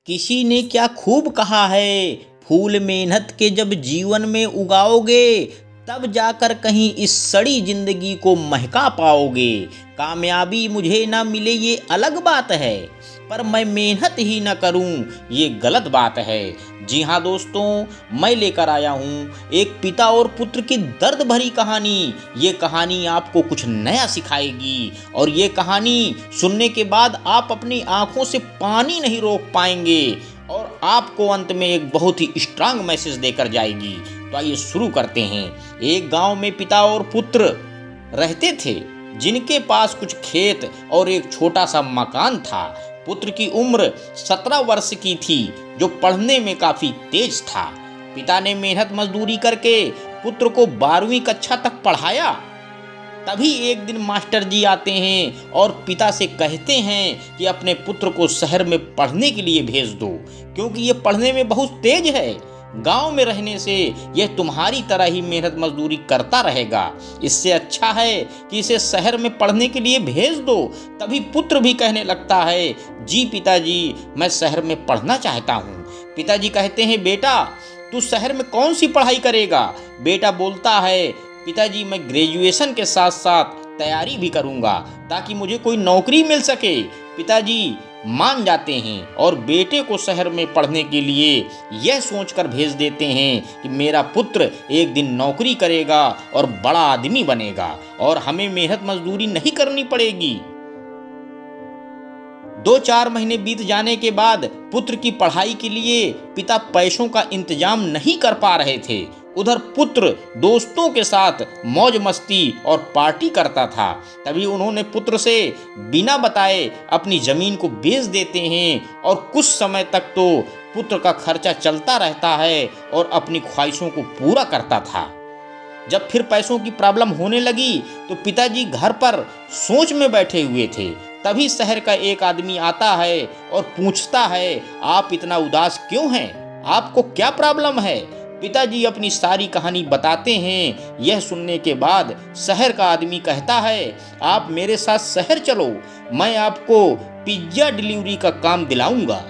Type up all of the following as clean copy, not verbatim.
किसी ने क्या खूब कहा है, फूल मेहनत के जब जीवन में उगाओगे तब जाकर कहीं इस सड़ी जिंदगी को महका पाओगे। कामयाबी मुझे ना मिले ये अलग बात है, पर मैं मेहनत ही ना करूं ये गलत बात है। जी हाँ दोस्तों, मैं लेकर आया हूँ एक पिता और पुत्र की दर्द भरी कहानी। ये कहानी आपको कुछ नया सिखाएगी और ये कहानी सुनने के बाद आप अपनी आंखों से पानी नहीं रोक पाएंगे और आपको अंत में एक बहुत ही स्ट्रांग मैसेज देकर जाएगी। तो आइए शुरू करते हैं। एक गांव में पिता और पुत्र रहते थे, जिनके पास कुछ खेत और एक छोटा सा मकान था। पुत्र की उम्र 17 वर्ष की थी, जो पढ़ने में काफी तेज था। पिता ने मेहनत मजदूरी करके पुत्र को 12वीं कक्षा तक पढ़ाया। तभी एक दिन मास्टर जी आते हैं और पिता से कहते हैं कि अपने पुत्र को शहर में पढ़ने के लिए भेज दो, क्योंकि ये पढ़ने में बहुत तेज है। गांव में रहने से यह तुम्हारी तरह ही मेहनत मजदूरी करता रहेगा। इससे अच्छा है कि इसे शहर में पढ़ने के लिए भेज दो। तभी पुत्र भी कहने लगता है, जी पिताजी, मैं शहर में पढ़ना चाहता हूँ। पिताजी कहते हैं, बेटा तू शहर में कौन सी पढ़ाई करेगा? बेटा बोलता है, पिताजी मैं ग्रेजुएशन के साथ साथ तैयारी भी करूंगा ताकि मुझे कोई नौकरी मिल सके। पिताजी मान जाते हैं और बेटे को शहर में पढ़ने के लिए यह सोचकर भेज देते हैं कि मेरा पुत्र एक दिन नौकरी करेगा और बड़ा आदमी बनेगा और हमें मेहनत मजदूरी नहीं करनी पड़ेगी। 2-4 महीने बीत जाने के बाद पुत्र की पढ़ाई के लिए पिता पैसों का इंतजाम नहीं कर पा रहे थे। उधर पुत्र दोस्तों के साथ मौज मस्ती और पार्टी करता था। तभी उन्होंने पुत्र से बिना बताए अपनी जमीन को बेच देते हैं और कुछ समय तक तो पुत्र का खर्चा चलता रहता है और अपनी ख्वाहिशों को पूरा करता था। जब फिर पैसों की प्रॉब्लम होने लगी तो पिताजी घर पर सोच में बैठे हुए थे। तभी शहर का एक आदमी आता है और पूछता है, आप इतना उदास क्यों हैं? आपको क्या प्रॉब्लम है? पिताजी अपनी सारी कहानी बताते हैं। यह सुनने के बाद शहर का आदमी कहता है, आप मेरे साथ शहर चलो, मैं आपको पिज्जा डिलीवरी का काम दिलाऊंगा,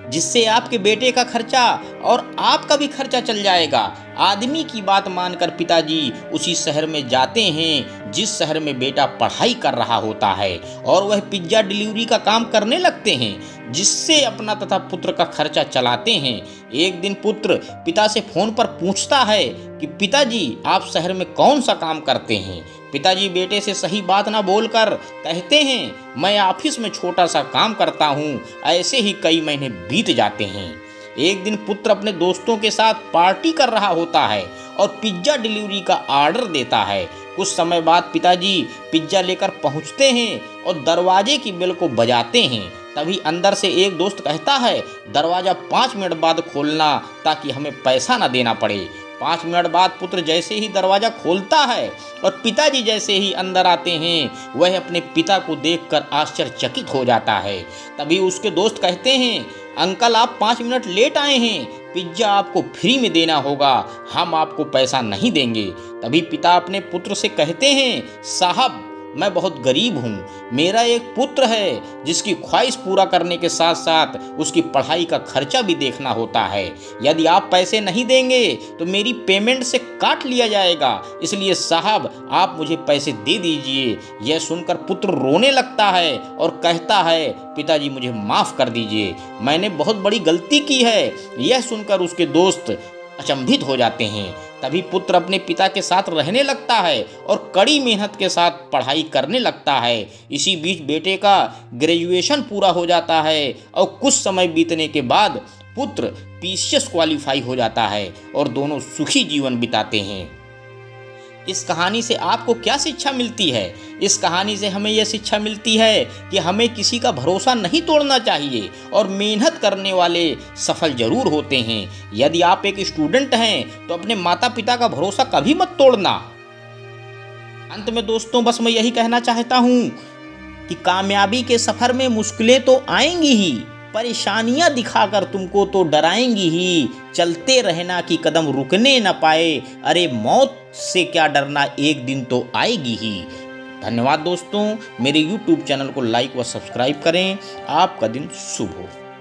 जिससे आपके बेटे का खर्चा और आपका भी खर्चा चल जाएगा। आदमी की बात मानकर पिताजी उसी शहर में जाते हैं जिस शहर में बेटा पढ़ाई कर रहा होता है और वह पिज्जा डिलीवरी का काम करने लगते हैं, जिससे अपना तथा पुत्र का खर्चा चलाते हैं। एक दिन पुत्र पिता से फोन पर पूछता है कि पिताजी आप शहर में कौन सा काम करते हैं? पिताजी बेटे से सही बात ना बोलकर कहते हैं, मैं ऑफिस में छोटा सा काम करता हूँ। ऐसे ही कई महीने बीत जाते हैं। एक दिन पुत्र अपने दोस्तों के साथ पार्टी कर रहा होता है और पिज्जा डिलीवरी का ऑर्डर देता है। कुछ समय बाद पिताजी पिज्जा लेकर पहुंचते हैं और दरवाजे की बेल को बजाते हैं। तभी अंदर से एक दोस्त कहता है, दरवाजा 5 मिनट बाद खोलना ताकि हमें पैसा ना देना पड़े। 5 मिनट बाद पुत्र जैसे ही दरवाजा खोलता है और पिताजी जैसे ही अंदर आते हैं, वह अपने पिता को देखकर आश्चर्यचकित हो जाता है। तभी उसके दोस्त कहते हैं, अंकल आप 5 मिनट लेट आए हैं, पिज्जा आपको फ्री में देना होगा, हम आपको पैसा नहीं देंगे। तभी पिता अपने पुत्र से कहते हैं, साहब मैं बहुत गरीब हूँ, मेरा एक पुत्र है जिसकी ख्वाहिश पूरा करने के साथ साथ उसकी पढ़ाई का खर्चा भी देखना होता है। यदि आप पैसे नहीं देंगे तो मेरी पेमेंट से काट लिया जाएगा, इसलिए साहब आप मुझे पैसे दे दीजिए। यह सुनकर पुत्र रोने लगता है और कहता है, पिताजी मुझे माफ़ कर दीजिए, मैंने बहुत बड़ी गलती की है। यह सुनकर उसके दोस्त अचंभित हो जाते हैं। तभी पुत्र अपने पिता के साथ रहने लगता है और कड़ी मेहनत के साथ पढ़ाई करने लगता है। इसी बीच बेटे का ग्रेजुएशन पूरा हो जाता है और कुछ समय बीतने के बाद पुत्र पीसीएस क्वालिफाई हो जाता है और दोनों सुखी जीवन बिताते हैं। इस कहानी से आपको क्या शिक्षा मिलती है? इस कहानी से हमें यह शिक्षा मिलती है कि हमें किसी का भरोसा नहीं तोड़ना चाहिए और मेहनत करने वाले सफल जरूर होते हैं। यदि आप एक स्टूडेंट हैं तो अपने माता पिता का भरोसा कभी मत तोड़ना। अंत में दोस्तों बस मैं यही कहना चाहता हूँ कि कामयाबी के सफ़र में मुश्किलें तो आएंगी ही, परेशानियां दिखाकर तुमको तो डराएंगी ही। चलते रहना कि कदम रुकने न पाए, अरे मौत से क्या डरना, एक दिन तो आएगी ही। धन्यवाद दोस्तों, मेरे YouTube चैनल को लाइक व सब्सक्राइब करें। आपका दिन शुभ हो।